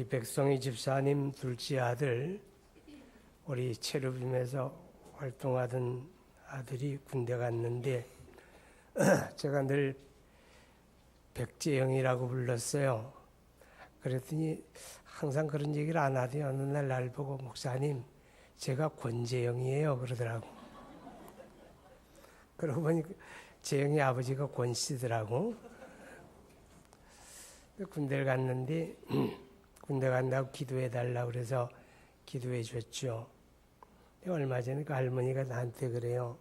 백성희 집사님 둘째 아들, 우리 체르빔에서 활동하던 아들이 군대 갔는데 제가 늘 백재영이라고 불렀어요. 그랬더니 항상 그런 얘기를 안 하더니 어느 날 보고 목사님 제가 권재영이에요 그러더라고. 그러고 보니 재영이 아버지가 권씨더라고. 군대를 갔는데 군대 간다고 기도해 달라고 그래서 기도해 줬죠. 얼마 전에 그 할머니가 나한테 그래요.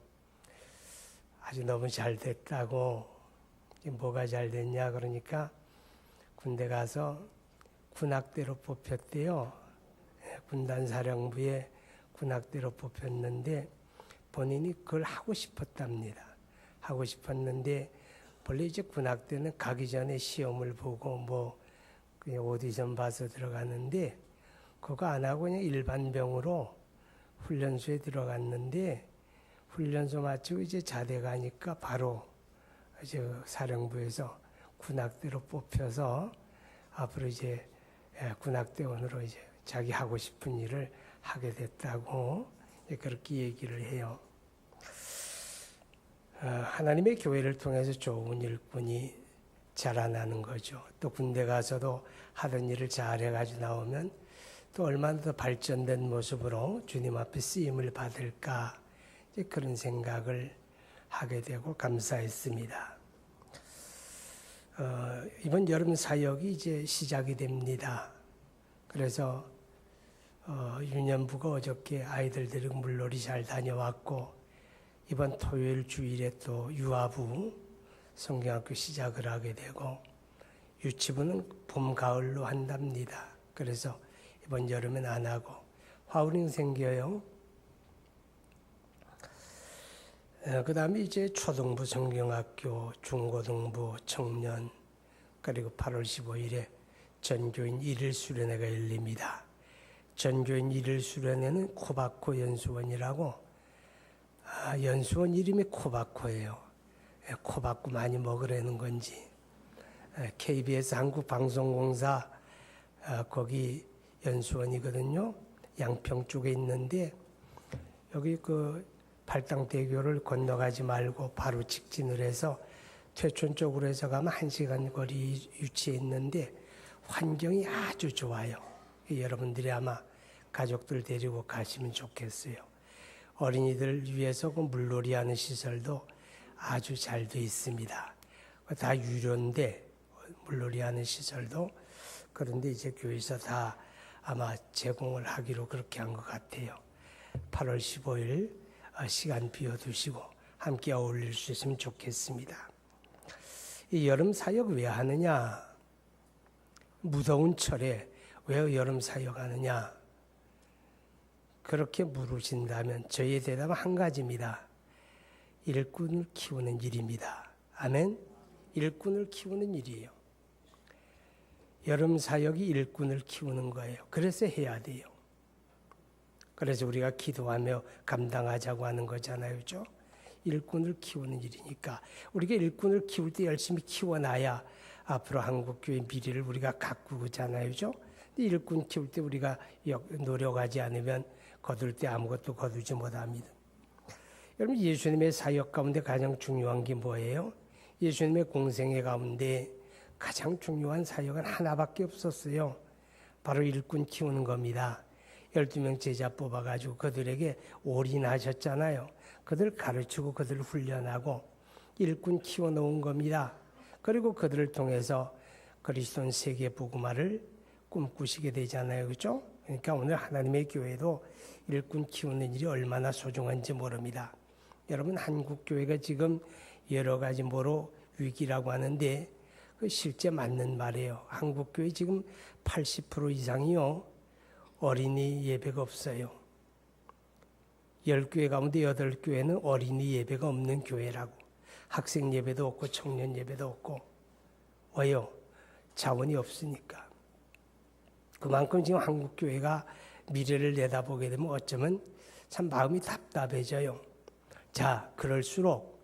아주 너무 잘 됐다고. 뭐가 잘 됐냐 그러니까 군대 가서 군악대로 뽑혔대요. 군단사령부에 군악대로 뽑혔는데 본인이 그걸 하고 싶었답니다. 하고 싶었는데 원래 이제 군악대는 가기 전에 시험을 보고 뭐 그냥 오디션 봐서 들어갔는데 그거 안 하고 그냥 일반병으로 훈련소에 들어갔는데 훈련소 마치고 이제 자대 가니까 바로 이제 사령부에서 군악대로 뽑혀서 앞으로 이제 군악대원으로 이제 자기 하고 싶은 일을 하게 됐다고 그렇게 얘기를 해요. 하나님의 교회를 통해서 좋은 일꾼이 자라나는 거죠. 또 군대 가서도 하던 일을 잘해가지고 나오면 또 얼마나 더 발전된 모습으로 주님 앞에 쓰임을 받을까 이제 그런 생각을 하게 되고 감사했습니다. 이번 여름 사역이 이제 시작이 됩니다. 그래서 유년부가 어저께 아이들 데리고 물놀이 잘 다녀왔고 이번 토요일 주일에 또 유아부 성경학교 시작을 하게 되고 유치부는 봄, 가을로 한답니다. 그래서 이번 여름엔 안 하고 화우링 생겨요. 그 다음에 이제 초등부 성경학교, 중고등부, 청년 그리고 8월 15일에 전교인 1일 수련회가 열립니다. 전교인 1일 수련회는 코바코 연수원이라고 연수원 이름이 코바코예요. 코바코 많이 먹으라는 건지. KBS 한국방송공사 거기 연수원이거든요. 양평 쪽에 있는데 여기 그 팔당대교를 건너가지 말고 바로 직진을 해서 퇴촌 쪽으로 해서 가면 1시간 거리 위치해 있는데 환경이 아주 좋아요. 여러분들이 아마 가족들 데리고 가시면 좋겠어요. 어린이들 위해서 그 물놀이 하는 시설도 아주 잘 돼 있습니다. 다 유료인데 물놀이 하는 시설도 그런데 이제 교회에서 다 아마 제공을 하기로 그렇게 한 것 같아요. 8월 15일 시간 비워두시고 함께 어울릴 수 있으면 좋겠습니다. 이 여름 사역 왜 하느냐? 무더운 철에 왜 여름 사역하느냐? 그렇게 물으신다면 저희의 대답은 한 가지입니다. 일꾼을 키우는 일입니다. 아멘? 일꾼을 키우는 일이에요. 여름 사역이 일꾼을 키우는 거예요. 그래서 해야 돼요. 그래서 우리가 기도하며 감당하자고 하는 거잖아요. 그렇죠? 일꾼을 키우는 일이니까 우리가 일꾼을 키울 때 열심히 키워놔야 앞으로 한국교회 미래를 우리가 가꾸잖아요. 그렇죠? 일꾼 키울 때 우리가 노력하지 않으면 거둘 때 아무것도 거두지 못합니다. 여러분 예수님의 사역 가운데 가장 중요한 게 뭐예요? 예수님의 공생애 가운데 가장 중요한 사역은 하나밖에 없었어요. 바로 일꾼 키우는 겁니다. 12명 제자 뽑아가지고 그들에게 올인하셨잖아요. 그들 가르치고 그들을 훈련하고 일꾼 키워놓은 겁니다. 그리고 그들을 통해서 그리스도인 세계 복음화를 꿈꾸시게 되잖아요. 그렇죠? 그러니까 오늘 하나님의 교회도 일꾼 키우는 일이 얼마나 소중한지 모릅니다. 여러분 한국교회가 지금 여러 가지 뭐로 위기라고 하는데 그 실제 맞는 말이에요. 한국교회 지금 80% 이상이요. 어린이 예배가 없어요. 10교회 가운데 8교회는 어린이 예배가 없는 교회라고. 학생 예배도 없고 청년 예배도 없고. 왜요? 자원이 없으니까. 그만큼 지금 한국교회가 미래를 내다보게 되면 어쩌면 참 마음이 답답해져요. 자, 그럴수록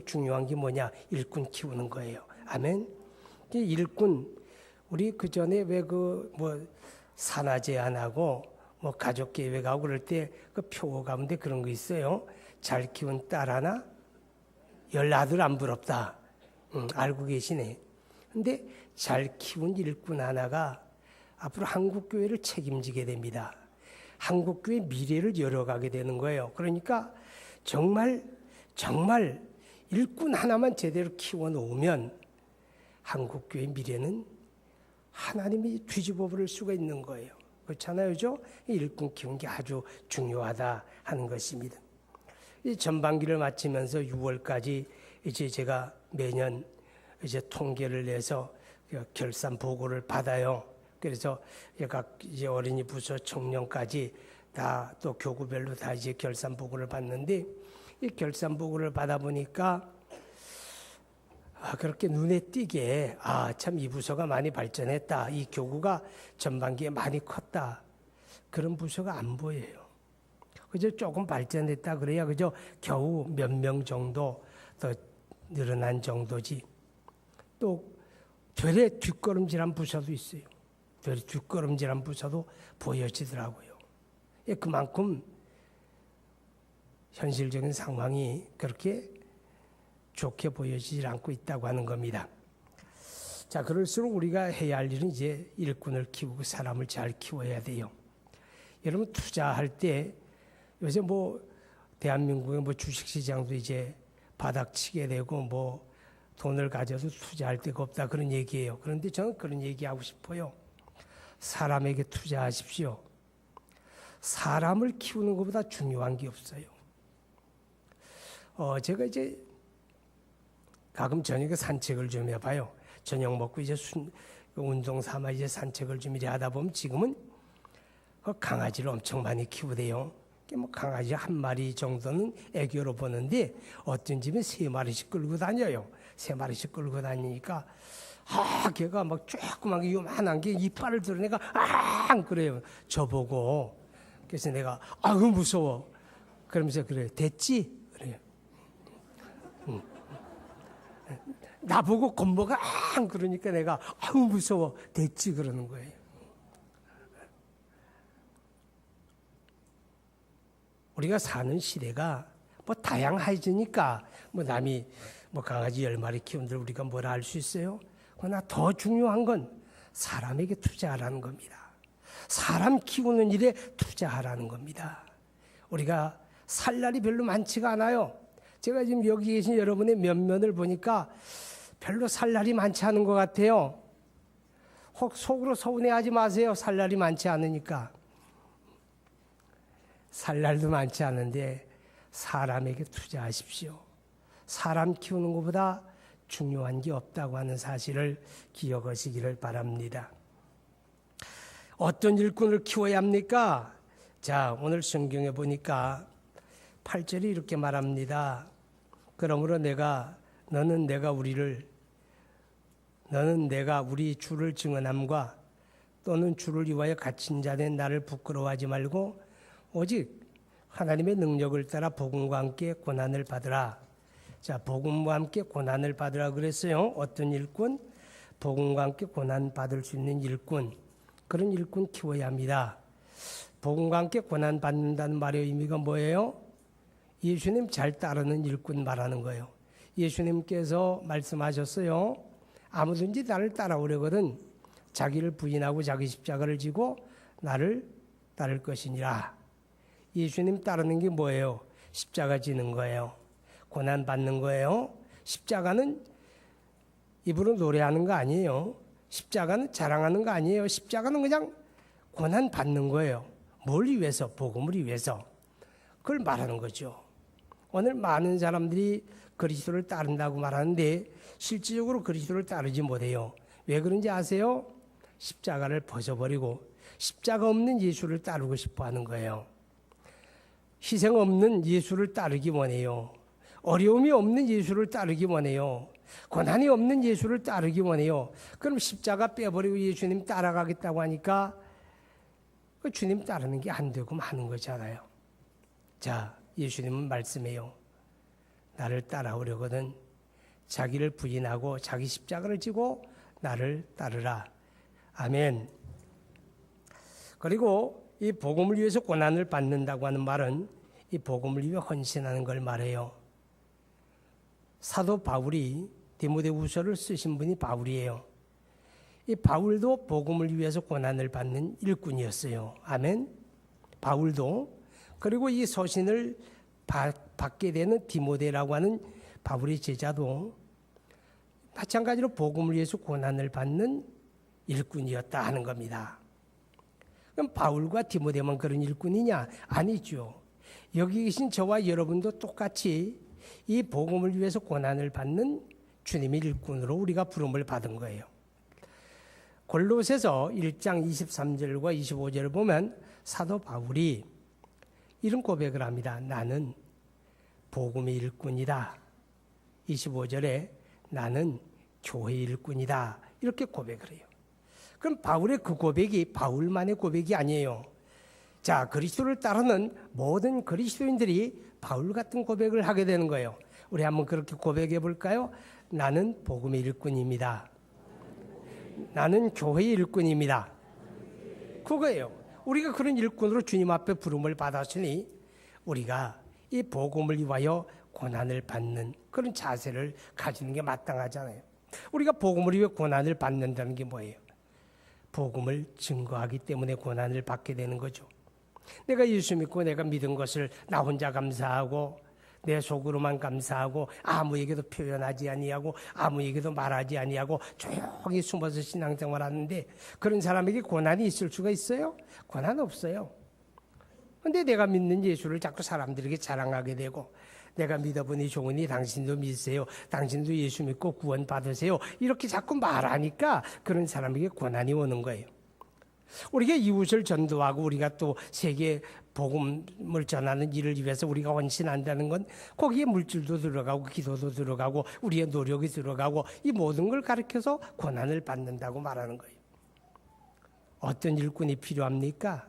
중요한 게 뭐냐? 일꾼 키우는 거예요. 아멘? 일꾼, 우리 그 전에 왜 산화 제한하고 가족 계획하고 그럴 때 그 표 가운데 그런 거 있어요. 잘 키운 딸 하나, 10아들 안 부럽다. 알고 계시네. 근데 잘 키운 일꾼 하나가 앞으로 한국교회를 책임지게 됩니다. 한국교회 미래를 열어가게 되는 거예요. 그러니까 정말 일꾼 하나만 제대로 키워놓으면 한국교회 미래는 하나님이 뒤집어 버릴 수가 있는 거예요. 그렇잖아요. 그죠? 일꾼 키우는 게 아주 중요하다 하는 것입니다. 이 전반기를 마치면서 6월까지 이제 제가 매년 이제 통계를 내서 결산 보고를 받아요. 그래서 각 이제 어린이 부서 청년까지 다 또 교구별로 다 이제 결산 보고를 받는데 이 결산 보고를 받아 보니까 그렇게 눈에 띄게 참 이 부서가 많이 발전했다. 이 교구가 전반기에 많이 컸다. 그런 부서가 안 보여요. 그저 조금 발전했다 그래야 그저 겨우 몇 명 정도 더 늘어난 정도지. 또 되레 뒷걸음질한 부서도 있어요. 되레 뒷걸음질한 부서도 보여지더라고요. 그만큼 현실적인 상황이 그렇게 좋게 보여지질 않고 있다고 하는 겁니다. 자, 그럴수록 우리가 해야 할 일은 이제 일꾼을 키우고 사람을 잘 키워야 돼요. 여러분 투자할 때 요새 대한민국의 주식시장도 이제 바닥치게 되고 돈을 가져도 투자할 데가 없다 그런 얘기예요. 그런데 저는 그런 얘기하고 싶어요. 사람에게 투자하십시오. 사람을 키우는 것보다 중요한 게 없어요. 제가 이제 가끔 저녁에 산책을 좀 해봐요. 저녁 먹고 이제 운동 삼아 이제 산책을 좀 이래 하다 보면 지금은 강아지를 엄청 많이 키우대요. 강아지 한 마리 정도는 애교로 보는데 어떤 집은 3마리씩 끌고 다녀요. 3마리씩 끌고 다니니까 걔가 조그만 게 요만한 게 이빨을 드러내가 그래요. 저보고. 그래서 내가 무서워. 그러면서 그래 됐지? 그래요. 나보고 건보가 그러니까 내가 무서워 됐지 그러는 거예요. 우리가 사는 시대가 다양해지니까 남이 강아지 10마리 키운들 우리가 뭐라 할 수 있어요? 그러나 더 중요한 건 사람에게 투자하라는 겁니다. 사람 키우는 일에 투자하라는 겁니다. 우리가 살 날이 별로 많지가 않아요. 제가 지금 여기 계신 여러분의 면면을 보니까 별로 살 날이 많지 않은 것 같아요. 혹 속으로 서운해하지 마세요. 살 날이 많지 않으니까. 살 날도 많지 않은데 사람에게 투자하십시오. 사람 키우는 것보다 중요한 게 없다고 하는 사실을 기억하시기를 바랍니다. 어떤 일꾼을 키워야 합니까? 자, 오늘 성경에 보니까 8절이 이렇게 말합니다. 그러므로 너는 내가 우리 주를 증언함과 또는 주를 위하여 갇힌 자된 나를 부끄러워하지 말고 오직 하나님의 능력을 따라 복음과 함께 고난을 받으라. 자, 복음과 함께 고난을 받으라 그랬어요. 어떤 일꾼? 복음과 함께 고난 받을 수 있는 일꾼. 그런 일꾼 키워야 합니다. 복음과 함께 고난 받는다는 말의 의미가 뭐예요? 예수님 잘 따르는 일꾼 말하는 거예요. 예수님께서 말씀하셨어요. 아무든지 나를 따라오려거든 자기를 부인하고 자기 십자가를 지고 나를 따를 것이니라. 예수님 따르는 게 뭐예요? 십자가 지는 거예요. 고난 받는 거예요. 십자가는 입으로 노래하는 거 아니에요. 십자가는 자랑하는 거 아니에요. 십자가는 그냥 고난 받는 거예요. 뭘 위해서? 복음을 위해서. 그걸 말하는 거죠. 오늘 많은 사람들이 그리스도를 따른다고 말하는데 실질적으로 그리스도를 따르지 못해요. 왜 그런지 아세요? 십자가를 벗어버리고 십자가 없는 예수를 따르고 싶어 하는 거예요. 희생 없는 예수를 따르기 원해요. 어려움이 없는 예수를 따르기 원해요. 고난이 없는 예수를 따르기 원해요. 그럼 십자가 빼버리고 예수님 따라가겠다고 하니까 그 주님 따르는 게 안 되고 마는 거잖아요. 자, 예수님은 말씀해요. 나를 따라오려거든 자기를 부인하고 자기 십자가를 지고 나를 따르라. 아멘. 그리고 이 복음을 위해서 고난을 받는다고 하는 말은 이 복음을 위해 헌신하는 걸 말해요. 사도 바울이 디모데후서를 쓰신 분이 바울이에요. 이 바울도 복음을 위해서 고난을 받는 일꾼이었어요. 아멘. 바울도. 그리고 이 서신을 받게 되는 디모데라고 하는 바울의 제자도 마찬가지로 복음을 위해서 고난을 받는 일꾼이었다 하는 겁니다. 그럼 바울과 디모데만 그런 일꾼이냐? 아니죠. 여기 계신 저와 여러분도 똑같이 이 복음을 위해서 고난을 받는 주님의 일꾼으로 우리가 부름을 받은 거예요. 골로새서 1장 23절과 25절을 보면 사도 바울이 이런 고백을 합니다. 나는 복음의 일꾼이다. 25절에 나는 교회의 일꾼이다. 이렇게 고백을 해요. 그럼 바울의 그 고백이 바울만의 고백이 아니에요. 자, 그리스도를 따르는 모든 그리스도인들이 바울 같은 고백을 하게 되는 거예요. 우리 한번 그렇게 고백해 볼까요? 나는 복음의 일꾼입니다. 나는 교회의 일꾼입니다. 그거예요. 우리가 그런 일꾼으로 주님 앞에 부름을 받았으니 우리가 이 복음을 위하여 고난을 받는 그런 자세를 가지는 게 마땅하잖아요. 우리가 복음을 위해 고난을 받는다는 게 뭐예요? 복음을 증거하기 때문에 고난을 받게 되는 거죠. 내가 예수 믿고 내가 믿은 것을 나 혼자 감사하고 내 속으로만 감사하고 아무에게도 표현하지 아니하고 아무에게도 말하지 아니하고 조용히 숨어서 신앙생활 하는데 그런 사람에게 고난이 있을 수가 있어요? 고난 없어요. 그런데 내가 믿는 예수를 자꾸 사람들에게 자랑하게 되고 내가 믿어보니 좋으니 당신도 믿으세요. 당신도 예수 믿고 구원 받으세요. 이렇게 자꾸 말하니까 그런 사람에게 고난이 오는 거예요. 우리가 이웃을 전도하고 우리가 또 세계 복음을 전하는 일을 위해서 우리가 헌신한다는 건 거기에 물질도 들어가고 기도도 들어가고 우리의 노력이 들어가고 이 모든 걸 가르쳐서 고난을 받는다고 말하는 거예요. 어떤 일꾼이 필요합니까?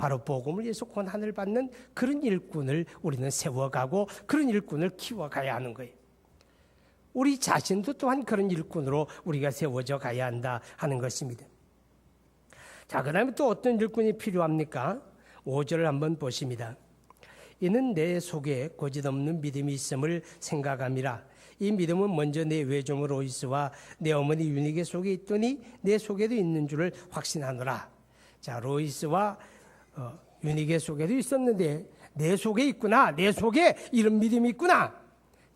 바로 복음을 위해서 고난을 받는 그런 일꾼을 우리는 세워가고 그런 일꾼을 키워가야 하는 거예요. 우리 자신도 또한 그런 일꾼으로 우리가 세워져 가야 한다 하는 것입니다. 자, 그 다음에 또 어떤 일꾼이 필요합니까? 5절을 한번 보십니다. 이는 내 속에 고집없는 믿음이 있음을 생각함이라. 이 믿음은 먼저 내 외조모 로이스와 내 어머니 유니게 속에 있더니 내 속에도 있는 줄을 확신하노라. 자, 로이스와 유니게 속에도 있었는데 내 속에 있구나. 내 속에 이런 믿음이 있구나.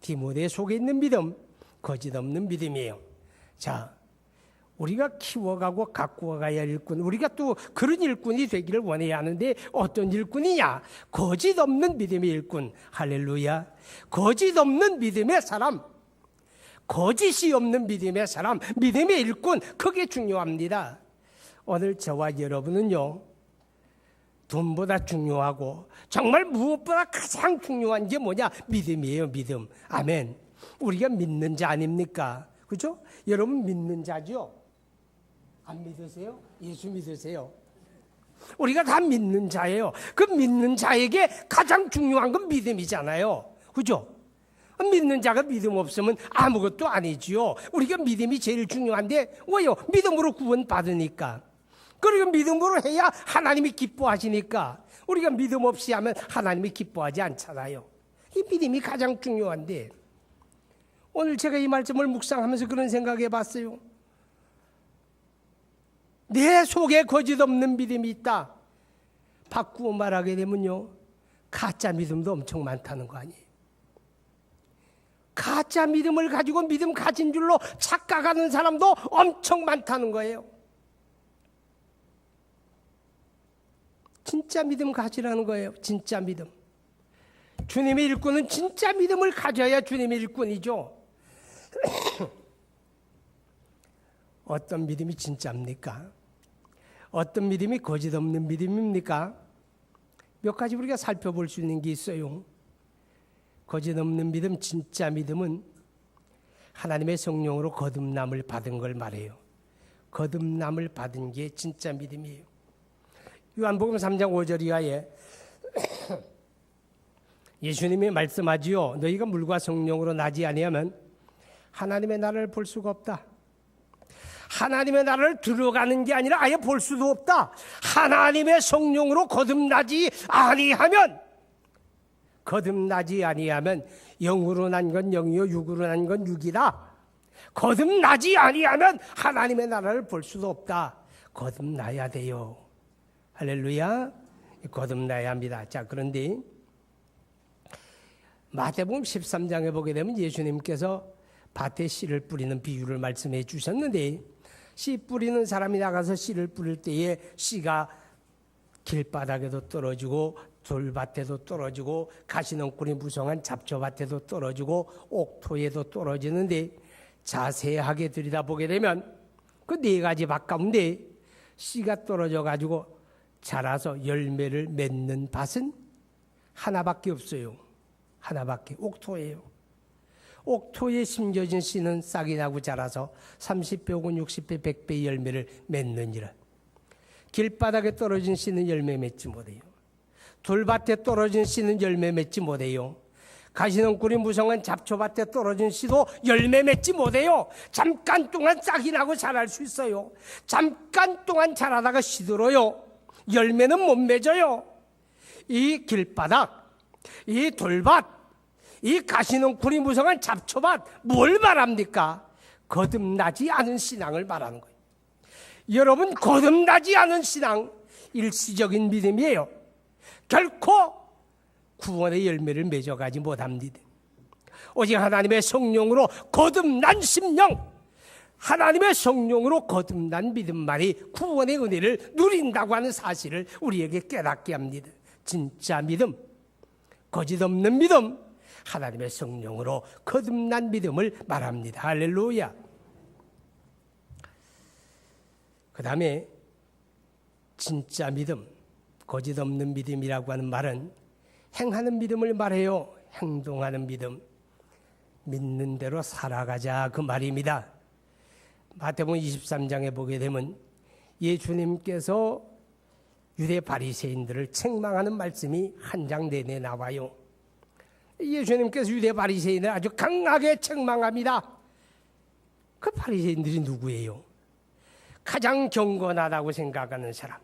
디모데 속에 있는 믿음, 거짓없는 믿음이에요. 자, 우리가 키워가고 가꾸어 가야 할 일꾼, 우리가 또 그런 일꾼이 되기를 원해야 하는데 어떤 일꾼이냐? 거짓없는 믿음의 일꾼. 할렐루야. 거짓없는 믿음의 사람, 거짓이 없는 믿음의 사람, 믿음의 일꾼, 그게 중요합니다. 오늘 저와 여러분은요, 돈보다 중요하고 정말 무엇보다 가장 중요한 게 뭐냐? 믿음이에요. 믿음. 아멘. 우리가 믿는 자 아닙니까? 그죠? 여러분 믿는 자죠? 안 믿으세요? 예수 믿으세요? 우리가 다 믿는 자예요. 그 믿는 자에게 가장 중요한 건 믿음이잖아요. 그죠? 믿는 자가 믿음 없으면 아무것도 아니지요. 우리가 믿음이 제일 중요한데 왜요? 믿음으로 구원 받으니까. 그리고 믿음으로 해야 하나님이 기뻐하시니까. 우리가 믿음 없이 하면 하나님이 기뻐하지 않잖아요. 이 믿음이 가장 중요한데 오늘 제가 이 말씀을 묵상하면서 그런 생각해 봤어요. 내 속에 거짓없는 믿음이 있다. 바꾸어 말하게 되면요, 가짜 믿음도 엄청 많다는 거 아니에요. 가짜 믿음을 가지고 믿음 가진 줄로 착각하는 사람도 엄청 많다는 거예요. 진짜 믿음 가지라는 거예요. 진짜 믿음. 주님의 일꾼은 진짜 믿음을 가져야 주님의 일꾼이죠. 어떤 믿음이 진짜입니까? 어떤 믿음이 거짓없는 믿음입니까? 몇 가지 우리가 살펴볼 수 있는 게 있어요. 거짓없는 믿음, 진짜 믿음은 하나님의 성령으로 거듭남을 받은 걸 말해요. 거듭남을 받은 게 진짜 믿음이에요. 요한복음 3장 5절 이하에 예수님이 말씀하지요. 너희가 물과 성령으로 나지 아니하면 하나님의 나라를 볼 수가 없다. 하나님의 나라를 들어가는 게 아니라 아예 볼 수도 없다. 하나님의 성령으로 거듭나지 아니하면, 영으로 난 건 영이요 육으로 난 건 육이다. 거듭나지 아니하면 하나님의 나라를 볼 수도 없다. 거듭나야 돼요. 할렐루야. 거듭나야 합니다. 자, 그런데 마태복음 13장에 보게 되면 예수님께서 밭에 씨를 뿌리는 비유를 말씀해 주셨는데, 씨 뿌리는 사람이 나가서 씨를 뿌릴 때에 씨가 길바닥에도 떨어지고 돌밭에도 떨어지고 가시덩굴이 무성한 잡초밭에도 떨어지고 옥토에도 떨어지는데, 자세하게 들여다보게 되면 그 네 가지 밭 가운데 씨가 떨어져 가지고 자라서 열매를 맺는 밭은 하나밖에 없어요. 하나밖에. 옥토예요. 옥토에 심겨진 씨는 싹이 나고 자라서 30배 혹은 60배, 100배의 열매를 맺느니라. 길바닥에 떨어진 씨는 열매 맺지 못해요. 돌밭에 떨어진 씨는 열매 맺지 못해요. 가시덩굴이 무성한 잡초밭에 떨어진 씨도 열매 맺지 못해요. 잠깐 동안 싹이 나고 자랄 수 있어요. 잠깐 동안 자라다가 시들어요. 열매는 못 맺어요. 이 길바닥, 이 돌밭, 이 가시덩굴이 무성한 잡초밭, 뭘 말합니까? 거듭나지 않은 신앙을 말하는 거예요. 여러분, 거듭나지 않은 신앙, 일시적인 믿음이에요. 결코 구원의 열매를 맺어가지 못합니다. 오직 하나님의 성령으로 거듭난 심령, 하나님의 성령으로 거듭난 믿음만이 구원의 은혜를 누린다고 하는 사실을 우리에게 깨닫게 합니다. 진짜 믿음, 거짓 없는 믿음, 하나님의 성령으로 거듭난 믿음을 말합니다. 할렐루야. 그 다음에 진짜 믿음, 거짓 없는 믿음이라고 하는 말은 행하는 믿음을 말해요. 행동하는 믿음, 믿는 대로 살아가자, 그 말입니다. 마태복음 23장에 보게 되면 예수님께서 유대 바리새인들을 책망하는 말씀이 한 장 내내 나와요. 예수님께서 유대 바리새인을 아주 강하게 책망합니다. 그 바리새인들이 누구예요? 가장 경건하다고 생각하는 사람,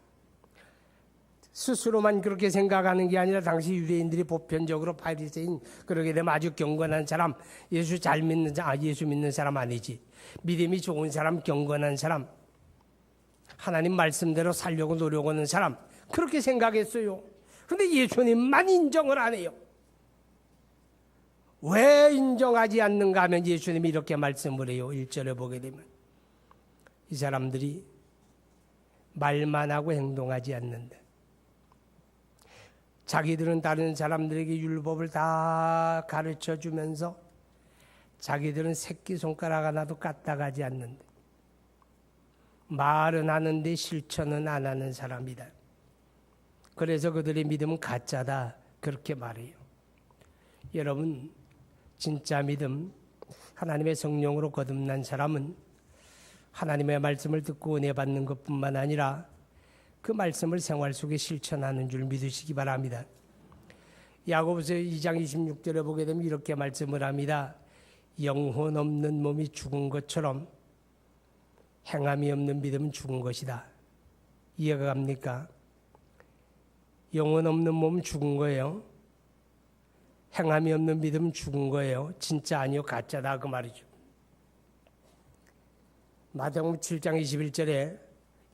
스스로만 그렇게 생각하는 게 아니라 당시 유대인들이 보편적으로 바리새인, 그러게 되면 아주 경건한 사람, 예수 잘 믿는 사람, 예수 믿는 사람 아니지, 믿음이 좋은 사람, 경건한 사람, 하나님 말씀대로 살려고 노력하는 사람, 그렇게 생각했어요. 그런데 예수님만 인정을 안 해요. 왜 인정하지 않는가 하면 예수님이 이렇게 말씀을 해요. 1절에 보게 되면 이 사람들이 말만 하고 행동하지 않는다. 자기들은 다른 사람들에게 율법을 다 가르쳐 주면서 자기들은 새끼손가락 하나도 까딱하지 않는다. 말은 하는데 실천은 안 하는 사람이다. 그래서 그들의 믿음은 가짜다, 그렇게 말해요. 여러분, 진짜 믿음, 하나님의 성령으로 거듭난 사람은 하나님의 말씀을 듣고 은혜 받는 것뿐만 아니라 그 말씀을 생활 속에 실천하는 줄 믿으시기 바랍니다. 야고보서 2장 26절에 보게 되면 이렇게 말씀을 합니다. 영혼 없는 몸이 죽은 것처럼 행함이 없는 믿음은 죽은 것이다. 이해가 갑니까? 영혼 없는 몸은 죽은 거예요. 행함이 없는 믿음은 죽은 거예요. 진짜 아니요, 가짜다, 그 말이죠. 마태복음 7장 21절에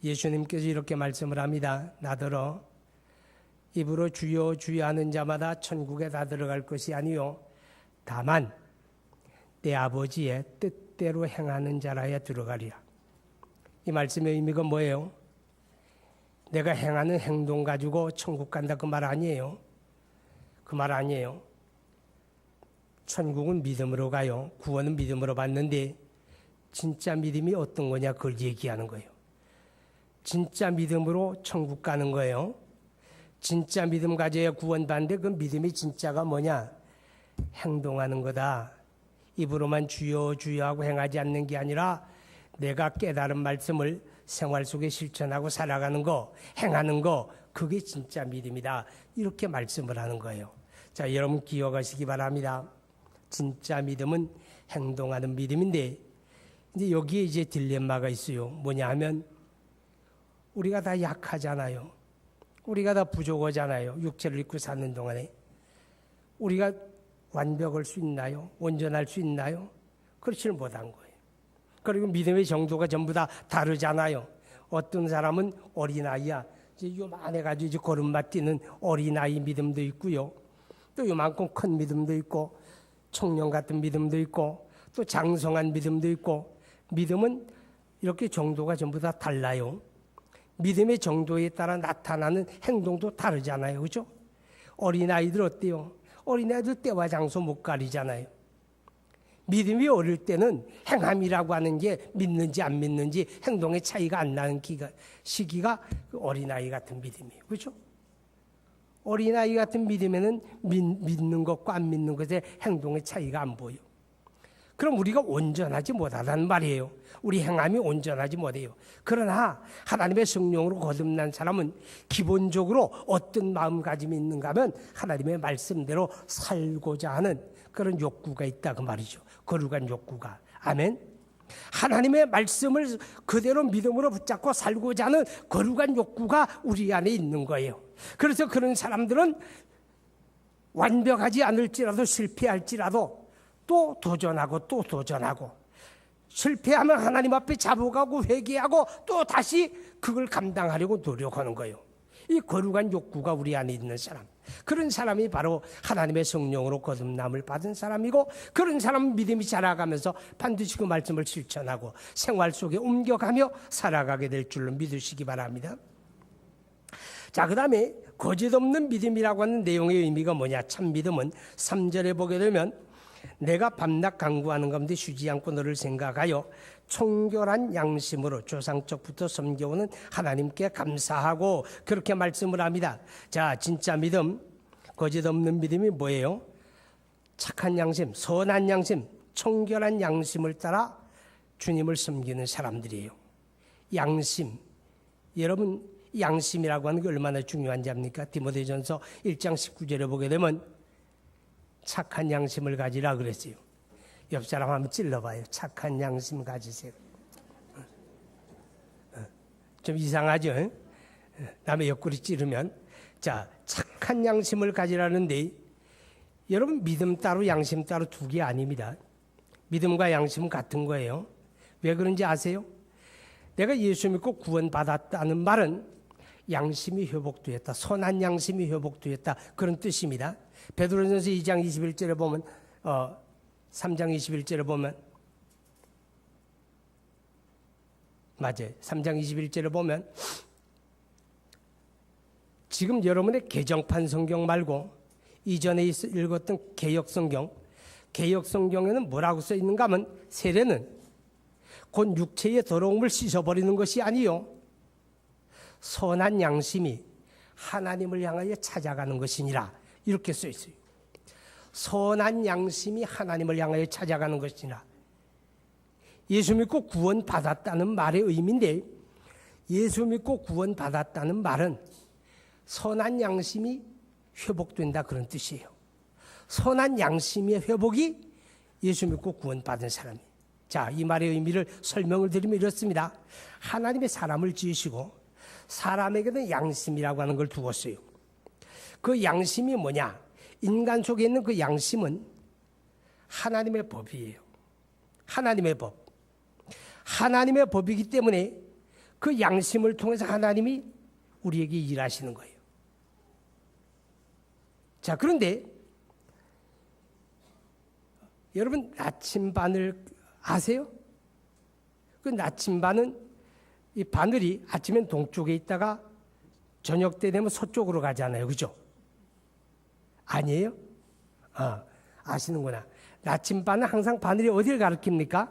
예수님께서 이렇게 말씀을 합니다. 나더러 입으로 주여 주여 하는 자마다 천국에 다 들어갈 것이 아니요 다만 내 아버지의 뜻대로 행하는 자라야 들어가리라. 이 말씀의 의미가 뭐예요? 내가 행하는 행동 가지고 천국 간다, 그 말 아니에요. 그 말 아니에요. 천국은 믿음으로 가요. 구원은 믿음으로 받는데 진짜 믿음이 어떤 거냐, 그걸 얘기하는 거예요. 진짜 믿음으로 천국 가는 거예요. 진짜 믿음 가져야 구원받는데 그 믿음이 진짜가 뭐냐? 행동하는 거다. 입으로만 주여 주여 하고 행하지 않는 게 아니라 내가 깨달은 말씀을 생활 속에 실천하고 살아가는 거, 행하는 거, 그게 진짜 믿음이다. 이렇게 말씀을 하는 거예요. 자, 여러분 기억하시기 바랍니다. 진짜 믿음은 행동하는 믿음인데 근데 여기에 이제 딜레마가 있어요. 뭐냐 하면 우리가 다 약하잖아요. 우리가 다 부족하잖아요. 육체를 입고 사는 동안에. 우리가 완벽할 수 있나요? 온전할 수 있나요? 그렇지는 못한 거예요. 그리고 믿음의 정도가 전부 다 다르잖아요. 어떤 사람은 어린아이야. 이제 요만해가지고 이제 걸음마 뛰는 어린아이 믿음도 있고요. 또 요만큼 큰 믿음도 있고, 청년 같은 믿음도 있고, 또 장성한 믿음도 있고, 믿음은 이렇게 정도가 전부 다 달라요. 믿음의 정도에 따라 나타나는 행동도 다르잖아요. 그죠? 어린아이들 어때요? 어린아이들 때와 장소 못 가리잖아요. 믿음이 어릴 때는 행함이라고 하는 게 믿는지 안 믿는지 행동의 차이가 안 나는 시기가 어린아이 같은 믿음이에요. 그렇죠? 어린아이 같은 믿음에는 믿는 것과 안 믿는 것의 행동의 차이가 안 보여. 그럼 우리가 온전하지 못하단 말이에요. 우리 행함이 온전하지 못해요. 그러나 하나님의 성령으로 거듭난 사람은 기본적으로 어떤 마음가짐이 있는가 하면 하나님의 말씀대로 살고자 하는 그런 욕구가 있다 그 말이죠. 거룩한 욕구가. 아멘. 하나님의 말씀을 그대로 믿음으로 붙잡고 살고자 하는 거룩한 욕구가 우리 안에 있는 거예요. 그래서 그런 사람들은 완벽하지 않을지라도 실패할지라도 또 도전하고 또 도전하고 실패하면 하나님 앞에 자복하고 회개하고 또 다시 그걸 감당하려고 노력하는 거예요. 이 거룩한 욕구가 우리 안에 있는 사람, 그런 사람이 바로 하나님의 성령으로 거듭남을 받은 사람이고, 그런 사람은 믿음이 자라가면서 반드시 그 말씀을 실천하고 생활 속에 옮겨가며 살아가게 될 줄로 믿으시기 바랍니다. 자, 그 다음에 거짓 없는 믿음이라고 하는 내용의 의미가 뭐냐. 참 믿음은 3절에 보게 되면 내가 밤낮 간구하는 가운데 쉬지 않고 너를 생각하여 청결한 양심으로 조상적부터 섬겨오는 하나님께 감사하고, 그렇게 말씀을 합니다. 자, 진짜 믿음, 거짓 없는 믿음이 뭐예요? 착한 양심, 선한 양심, 청결한 양심을 따라 주님을 섬기는 사람들이에요. 양심, 여러분 양심이라고 하는 게 얼마나 중요한지 압니까? 디모데전서 1장 19절에 보게 되면 착한 양심을 가지라 그랬어요. 옆 사람 한번 찔러봐요. 착한 양심 가지세요. 좀 이상하죠? 남의 옆구리 찌르면. 자, 착한 양심을 가지라는데 여러분 믿음 따로 양심 따로 두 개 아닙니다. 믿음과 양심은 같은 거예요. 왜 그런지 아세요? 내가 예수 믿고 구원받았다는 말은 양심이 회복되었다. 선한 양심이 회복되었다. 그런 뜻입니다. 베드로전서 2장 21절에 보면 3장 21절에 보면 맞아요. 3장 21절에 보면 지금 여러분의 개정판 성경 말고 이전에 읽었던 개역 성경에는 뭐라고 써 있는가 하면 세례는 곧 육체의 더러움을 씻어버리는 것이 아니요 선한 양심이 하나님을 향하여 찾아가는 것이니라, 이렇게 써 있어요. 선한 양심이 하나님을 향하여 찾아가는 것이니라. 예수 믿고 구원받았다는 말의 의미인데, 예수 믿고 구원받았다는 말은 선한 양심이 회복된다 그런 뜻이에요. 선한 양심의 회복이 예수 믿고 구원받은 사람이에요. 자, 이 말의 의미를 설명을 드리면 이렇습니다. 하나님의 사람을 지으시고 사람에게는 양심이라고 하는 걸 두었어요. 그 양심이 뭐냐? 인간 속에 있는 그 양심은 하나님의 법이에요. 하나님의 법. 하나님의 법이기 때문에 그 양심을 통해서 하나님이 우리에게 일하시는 거예요. 자, 그런데 여러분 나침반을 아세요? 그 나침반은 이 바늘이 아침엔 동쪽에 있다가 저녁 때 되면 서쪽으로 가잖아요. 그죠? 아니에요? 아시는구나. 나침반은 항상 바늘이 어디를 가리킵니까?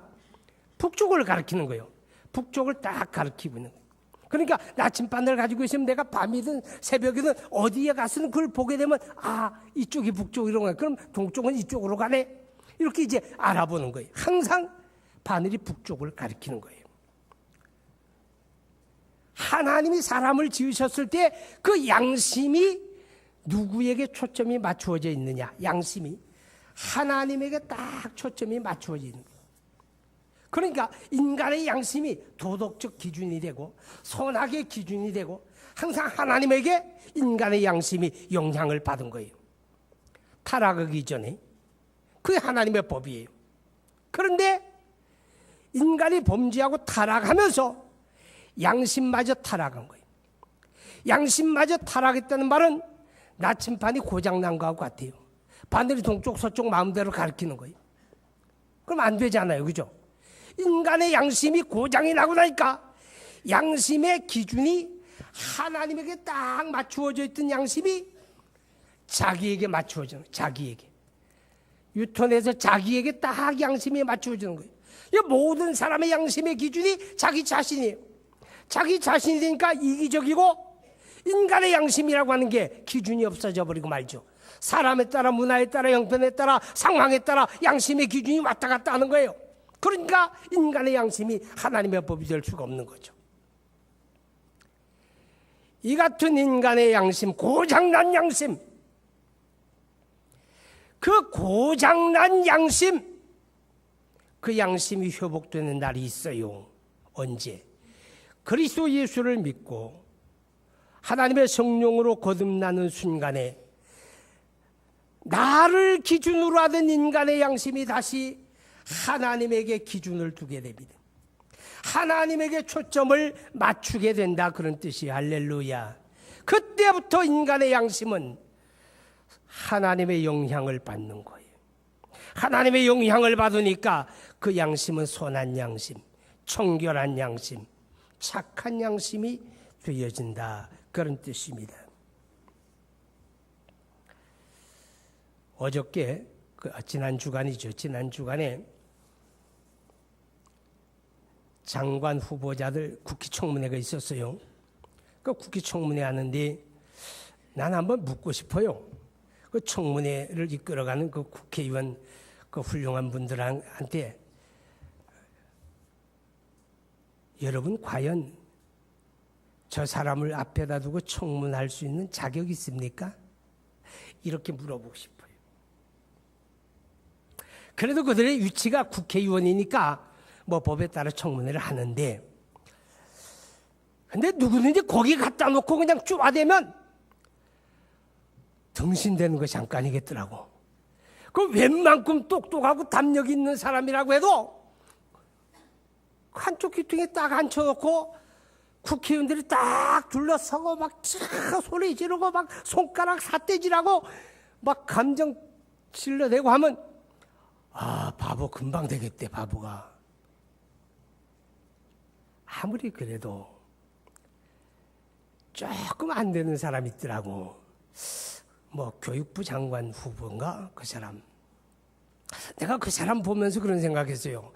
북쪽을 가리키는 거예요. 북쪽을 딱 가리키고 있는 거예요. 그러니까 나침반을 가지고 있으면 내가 밤이든 새벽이든 어디에 가서는 그걸 보게 되면 이쪽이 북쪽이로 가네. 그럼 동쪽은 이쪽으로 가네. 이렇게 이제 알아보는 거예요. 항상 바늘이 북쪽을 가리키는 거예요. 하나님이 사람을 지으셨을 때 그 양심이 누구에게 초점이 맞추어져 있느냐? 양심이 하나님에게 딱 초점이 맞추어져 있는 거예요. 그러니까 인간의 양심이 도덕적 기준이 되고 선악의 기준이 되고 항상 하나님에게 인간의 양심이 영향을 받은 거예요. 타락하기 전에. 그게 하나님의 법이에요. 그런데 인간이 범죄하고 타락하면서 양심마저 타락한 거예요. 양심마저 타락했다는 말은 나침반이 고장난 거하고 같아요. 바늘이 동쪽 서쪽 마음대로 가리키는 거예요. 그럼 안 되잖아요. 그죠? 인간의 양심이 고장이 나고 나니까 양심의 기준이 하나님에게 딱 맞추어져 있던 양심이 자기에게 맞추어지는 거예요. 자기에게. 유턴해서 자기에게 딱 양심이 맞추어지는 거예요. 이 모든 사람의 양심의 기준이 자기 자신이에요. 자기 자신이 되니까 이기적이고 인간의 양심이라고 하는 게 기준이 없어져 버리고 말죠. 사람에 따라, 문화에 따라, 형편에 따라, 상황에 따라 양심의 기준이 왔다 갔다 하는 거예요. 그러니까 인간의 양심이 하나님의 법이 될 수가 없는 거죠. 이 같은 인간의 양심, 고장난 양심, 그 고장난 양심, 그 양심이 회복되는 날이 있어요. 언제? 그리스도 예수를 믿고 하나님의 성령으로 거듭나는 순간에 나를 기준으로 하던 인간의 양심이 다시 하나님에게 기준을 두게 됩니다. 하나님에게 초점을 맞추게 된다, 그런 뜻이에요. 할렐루야. 그때부터 인간의 양심은 하나님의 영향을 받는 거예요. 하나님의 영향을 받으니까 그 양심은 선한 양심, 청결한 양심, 착한 양심이 되어진다, 그런 뜻입니다. 어저께 지난 주간이죠. 지난 주간에 장관 후보자들 국회 청문회가 있었어요. 그 국회 청문회 하는데 난 한번 묻고 싶어요. 그 청문회를 이끌어가는 그 국회의원, 그 훌륭한 분들한테, 여러분 과연 저 사람을 앞에다 두고 청문할 수 있는 자격이 있습니까? 이렇게 물어보고 싶어요. 그래도 그들의 위치가 국회의원이니까 뭐 법에 따라 청문회를 하는데, 근데 누구든지 거기 갖다 놓고 그냥 쪼아대면 등신되는 거 잠깐이겠더라고. 그 웬만큼 똑똑하고 담력 있는 사람이라고 해도 한쪽 귀퉁이에 딱 앉혀놓고 국회의원들이 딱 둘러서고 막 소리 지르고 막 손가락 삿대질하고 막 감정 질러대고 하면, 아, 바보 금방 되겠대, 바보가. 아무리 그래도 조금 안 되는 사람이 있더라고. 뭐 교육부 장관 후보인가, 그 사람. 내가 그 사람 보면서 그런 생각했어요.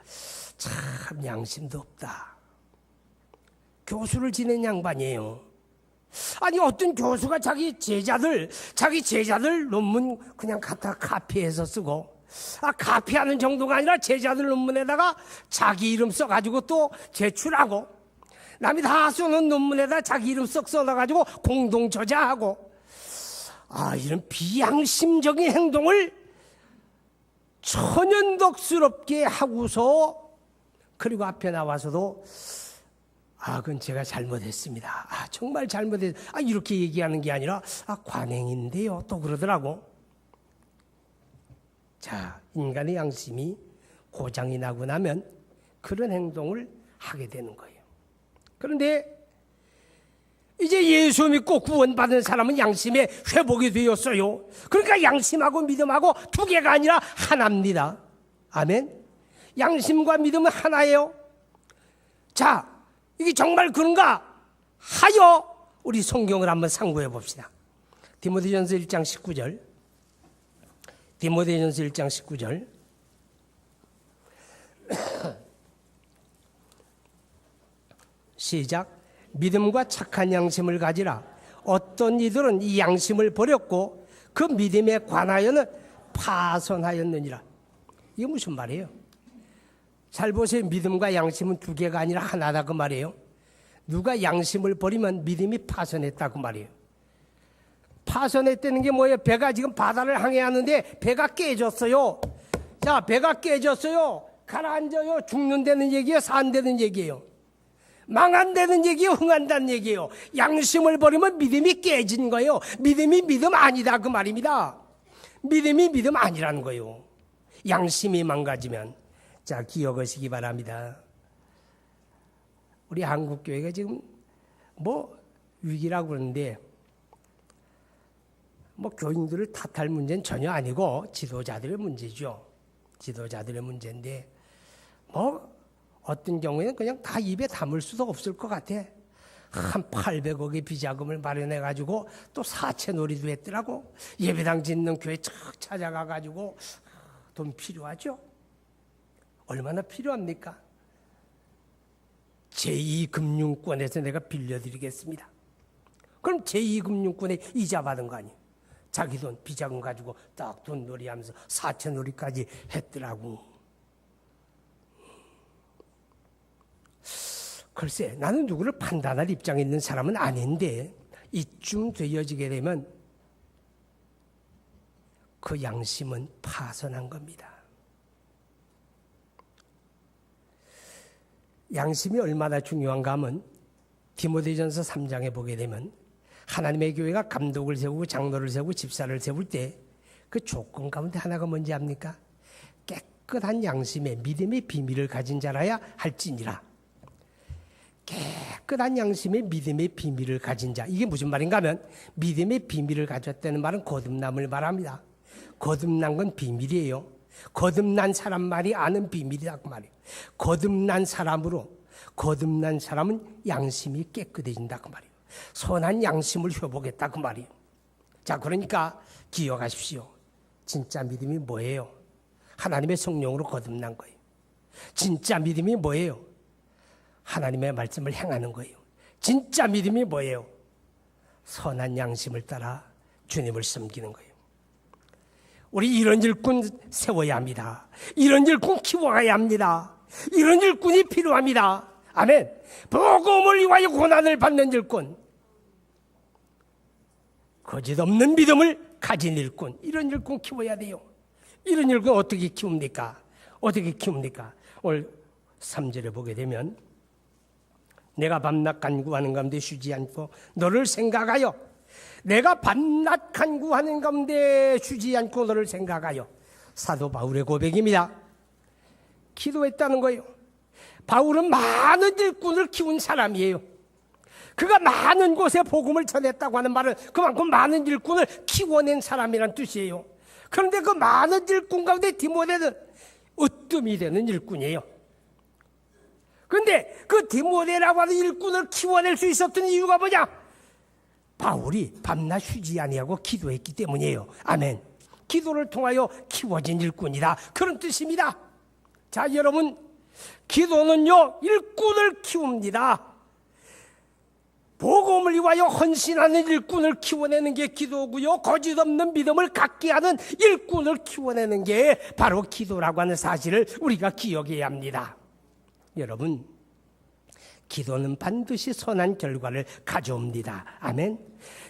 참 양심도 없다. 교수를 지낸 양반이에요. 아니 어떤 교수가 자기 제자들 논문 그냥 갖다 카피해서 쓰고, 카피하는 정도가 아니라 제자들 논문에다가 자기 이름 써가지고 또 제출하고, 남이 다 써놓은 논문에다 자기 이름 썩 써놔가지고 공동 저자하고, 이런 비양심적인 행동을 천연덕스럽게 하고서, 그리고 앞에 나와서도 그건 제가 잘못했습니다. 정말 잘못했. 이렇게 얘기하는 게 아니라 관행인데요, 또 그러더라고. 자, 인간의 양심이 고장이 나고 나면 그런 행동을 하게 되는 거예요. 그런데 이제 예수 믿고 구원받은 사람은 양심의 회복이 되었어요. 그러니까 양심하고 믿음하고 두 개가 아니라 하나입니다. 아멘. 양심과 믿음은 하나예요. 자, 이게 정말 그런가 하여 우리 성경을 한번 상고해 봅시다. 디모데전서 1장 19절. 디모데전서 1장 19절. 시작. 믿음과 착한 양심을 가지라. 어떤 이들은 이 양심을 버렸고 그 믿음에 관하여는 파선하였느니라. 이게 무슨 말이에요? 잘 보세요. 믿음과 양심은 두 개가 아니라 하나다, 그 말이에요. 누가 양심을 버리면 믿음이 파선했다고 말이에요. 파선했다는 게 뭐예요? 배가 지금 바다를 항해하는데 배가 깨졌어요. 자, 배가 깨졌어요. 가라앉아요. 죽는다는 얘기예요? 산다는 얘기예요? 망한다는 얘기예요? 흥한다는 얘기예요? 양심을 버리면 믿음이 깨진 거예요. 믿음이 믿음 아니다 그 말입니다. 믿음이 믿음 아니라는 거예요. 양심이 망가지면. 자, 기억하시기 바랍니다. 우리 한국교회가 지금 위기라고 그러는데 교인들을 탓할 문제는 전혀 아니고 지도자들의 문제죠. 지도자들의 문제인데 어떤 경우에는 그냥 다 입에 담을 수도 없을 것 같아. 한 800억의 비자금을 마련해가지고 또 사채놀이도 했더라고. 예배당 짓는 교회 쫙 찾아가가지고 돈 필요하죠? 얼마나 필요합니까? 제2금융권에서 내가 빌려드리겠습니다. 그럼 제2금융권에 이자 받은 거 아니에요? 자기 돈 비자금 가지고 딱 돈놀이 하면서 사채놀이까지 했더라고. 글쎄, 나는 누구를 판단할 입장에 있는 사람은 아닌데 이쯤 되어지게 되면 그 양심은 파손한 겁니다. 양심이 얼마나 중요한가 하면 디모데전서 3장에 보게 되면 하나님의 교회가 감독을 세우고 장로를 세우고 집사를 세울 때 그 조건 가운데 하나가 뭔지 압니까? 깨끗한 양심에 믿음의 비밀을 가진 자라야 할지니라. 깨끗한 양심에 믿음의 비밀을 가진 자. 이게 무슨 말인가 하면 믿음의 비밀을 가졌다는 말은 거듭남을 말합니다. 거듭난 건 비밀이에요. 거듭난 사람만이 아는 비밀이다 그 말이에요. 거듭난 사람은 양심이 깨끗해진다 그 말이에요. 선한 양심을 회복했다 그 말이에요. 자, 그러니까 기억하십시오. 진짜 믿음이 뭐예요? 하나님의 성령으로 거듭난 거예요. 진짜 믿음이 뭐예요? 하나님의 말씀을 행하는 거예요. 진짜 믿음이 뭐예요? 선한 양심을 따라 주님을 섬기는 거예요. 우리 이런 일꾼 세워야 합니다. 이런 일꾼 키워가야 합니다. 이런 일꾼이 필요합니다. 아멘. 복음을 위하여 고난을 받는 일꾼, 거짓 없는 믿음을 가진 일꾼, 이런 일꾼 키워야 돼요. 이런 일꾼 어떻게 키웁니까? 오늘 3절에 보게 되면 내가 밤낮 간구하는 가운데 쉬지 않고 너를 생각하여, 내가 밤낮 간구하는 가운데 쉬지 않고 너를 생각하여. 사도 바울의 고백입니다. 기도했다는 거예요. 바울은 많은 일꾼을 키운 사람이에요. 그가 많은 곳에 복음을 전했다고 하는 말은 그만큼 많은 일꾼을 키워낸 사람이란 뜻이에요. 그런데 그 많은 일꾼 가운데 디모데는 으뜸이 되는 일꾼이에요. 그런데 그 디모데라고 하는 일꾼을 키워낼 수 있었던 이유가 뭐냐? 바울이 밤낮 쉬지 아니하고 기도했기 때문이에요. 아멘. 기도를 통하여 키워진 일꾼이다, 그런 뜻입니다. 자, 여러분, 기도는요 일꾼을 키웁니다. 복음을 위하여 헌신하는 일꾼을 키워내는 게 기도고요, 거짓 없는 믿음을 갖게 하는 일꾼을 키워내는 게 바로 기도라고 하는 사실을 우리가 기억해야 합니다. 여러분, 기도는 반드시 선한 결과를 가져옵니다. 아멘.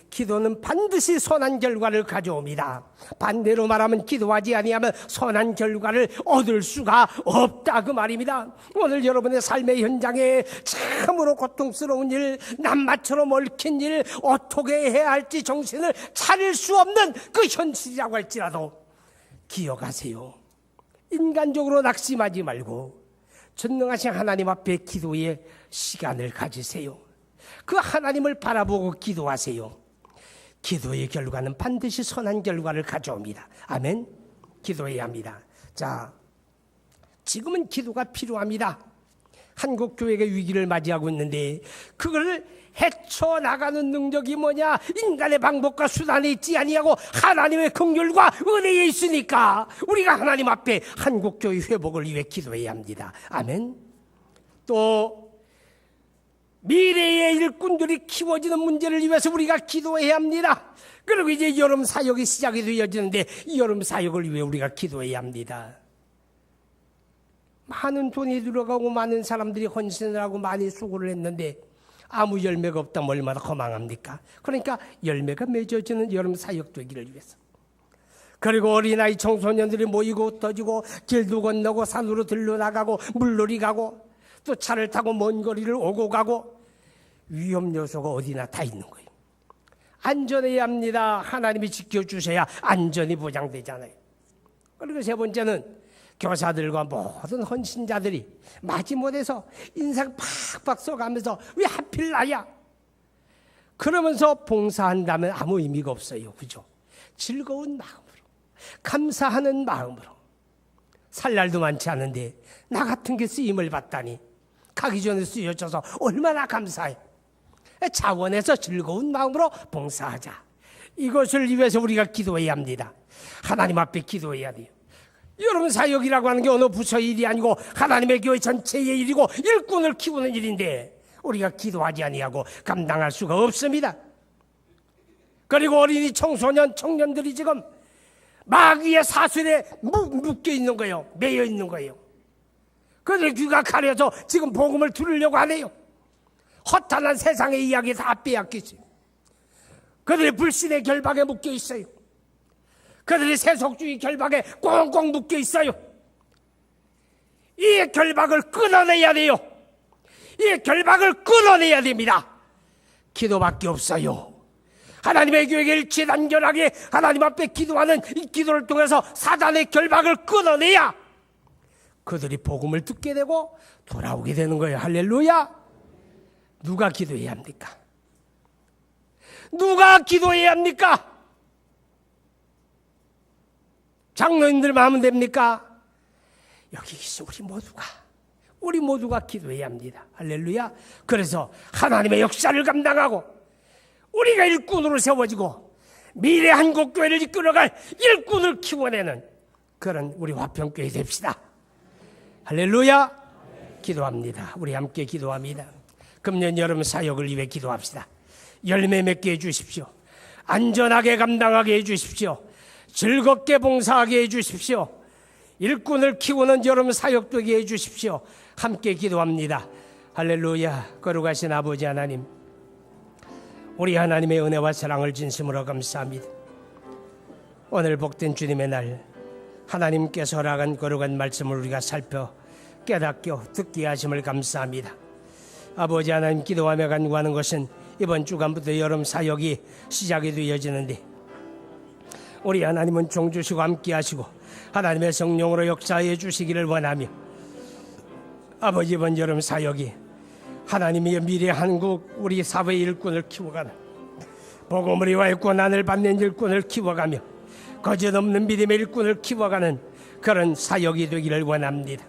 기도는 반드시 선한 결과를 가져옵니다. 반대로 말하면 기도하지 아니하면 선한 결과를 얻을 수가 없다 그 말입니다. 오늘 여러분의 삶의 현장에 참으로 고통스러운 일, 낱마처럼 얽힌 일, 어떻게 해야 할지 정신을 차릴 수 없는 그 현실이라고 할지라도 기억하세요. 인간적으로 낙심하지 말고 전능하신 하나님 앞에 기도의 시간을 가지세요. 그 하나님을 바라보고 기도하세요. 기도의 결과는 반드시 선한 결과를 가져옵니다. 아멘. 기도해야 합니다. 자, 지금은 기도가 필요합니다. 한국 교회가 위기를 맞이하고 있는데 그걸 헤쳐나가는 능력이 뭐냐? 인간의 방법과 수단에 있지 아니하고 하나님의 긍휼과 은혜에 있으니까 우리가 하나님 앞에 한국 교회 회복을 위해 기도해야 합니다. 아멘. 또 미래의 일꾼들이 키워지는 문제를 위해서 우리가 기도해야 합니다. 그리고 이제 여름 사역이 시작이 되어지는데 이 여름 사역을 위해 우리가 기도해야 합니다. 많은 돈이 들어가고 많은 사람들이 헌신을 하고 많이 수고를 했는데 아무 열매가 없다면 얼마나 허망합니까? 그러니까 열매가 맺어지는 여름 사역 되기를 위해서, 그리고 어린아이 청소년들이 모이고 떠지고 길도 건너고 산으로 들러나가고 물놀이 가고 또 차를 타고 먼 거리를 오고 가고 위험 요소가 어디나 다 있는 거예요. 안전해야 합니다. 하나님이 지켜주셔야 안전이 보장되잖아요. 그리고 세 번째는 교사들과 모든 헌신자들이 마지못해서 인상 팍팍 써가면서 왜 하필 나야? 그러면서 봉사한다면 아무 의미가 없어요. 그죠? 즐거운 마음으로, 감사하는 마음으로. 살 날도 많지 않은데 나 같은 게 쓰임을 받다니 가기 전에 쓰여져서 얼마나 감사해. 자원해서 즐거운 마음으로 봉사하자. 이것을 위해서 우리가 기도해야 합니다. 하나님 앞에 기도해야 돼요. 여러분, 사역이라고 하는 게 어느 부서의 일이 아니고 하나님의 교회 전체의 일이고 일꾼을 키우는 일인데 우리가 기도하지 아니하고 감당할 수가 없습니다. 그리고 어린이 청소년 청년들이 지금 마귀의 사슬에 묶여 있는 거예요. 매여 있는 거예요. 그들의 귀가 가려서 지금 복음을 들으려고 하네요. 허탄한 세상의 이야기 다 빼앗기지. 그들의 불신의 결박에 묶여 있어요. 그들의 세속주의 결박에 꽁꽁 묶여 있어요. 이 결박을 끊어내야 돼요. 이 결박을 끊어내야 됩니다. 기도밖에 없어요. 하나님의 교회가 일치단결하게 하나님 앞에 기도하는 이 기도를 통해서 사단의 결박을 끊어내야 그들이 복음을 듣게 되고 돌아오게 되는 거예요. 할렐루야. 누가 기도해야 합니까? 누가 기도해야 합니까? 장로님들만 하면 됩니까? 여기 계신 우리 모두가 기도해야 합니다. 할렐루야. 그래서 하나님의 역사를 감당하고 우리가 일꾼으로 세워지고 미래 한국교회를 이끌어갈 일꾼을 키워내는 그런 우리 화평교회 됩시다. 할렐루야. 기도합니다. 우리 함께 기도합니다. 금년 여름 사역을 위해 기도합시다. 열매 맺게 해주십시오. 안전하게 감당하게 해주십시오. 즐겁게 봉사하게 해주십시오. 일꾼을 키우는 여름 사역 되게 해주십시오. 함께 기도합니다. 할렐루야. 거룩하신 아버지 하나님, 우리 하나님의 은혜와 사랑을 진심으로 감사합니다. 오늘 복된 주님의 날, 하나님께서 허락한 거룩한 말씀을 우리가 살펴 깨닫게 듣게 하심을 감사합니다. 아버지 하나님, 기도하며 간구하는 것은 이번 주간부터 여름 사역이 시작이 되어지는데 우리 하나님은 종 주시고 함께 하시고 하나님의 성령으로 역사해 주시기를 원하며 아버지, 이번 여름 사역이 하나님의 미래 한국 우리 사회의 일꾼을 키워가는 복음을 위하여 고난을 받는 일꾼을 키워가며 거짓없는 믿음의 일꾼을 키워가는 그런 사역이 되기를 원합니다.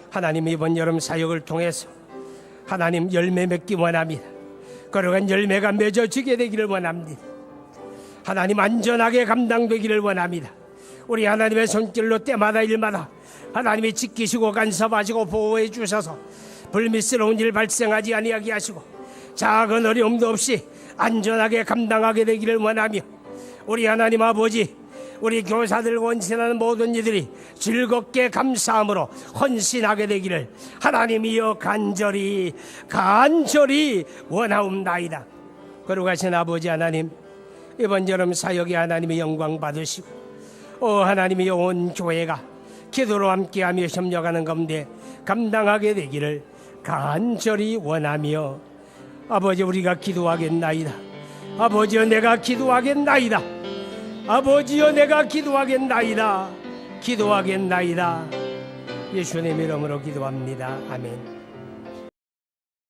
하나님, 이번 여름 사역을 통해서 하나님 열매 맺기 원합니다. 거룩한 열매가 맺어지게 되기를 원합니다. 하나님, 안전하게 감당되기를 원합니다. 우리 하나님의 손길로 때마다 일마다 하나님이 지키시고 간섭하시고 보호해 주셔서 불미스러운 일 발생하지 아니하게 하시고 작은 어려움도 없이 안전하게 감당하게 되기를 원하며 우리 하나님 아버지, 우리 교사들 헌신하는 모든 이들이 즐겁게 감사함으로 헌신하게 되기를 하나님이여 간절히 원하옵나이다. 거룩하신 아버지 하나님, 이번 여름 사역에 하나님의 영광 받으시고 하나님의 온 교회가 기도로 함께하며 협력하는 가운데 감당하게 되기를 간절히 원하며 아버지, 우리가 기도하겠나이다. 아버지여, 내가 기도하겠나이다. 아버지여, 내가 기도하겠나이다. 예수님의 이름으로 기도합니다. 아멘.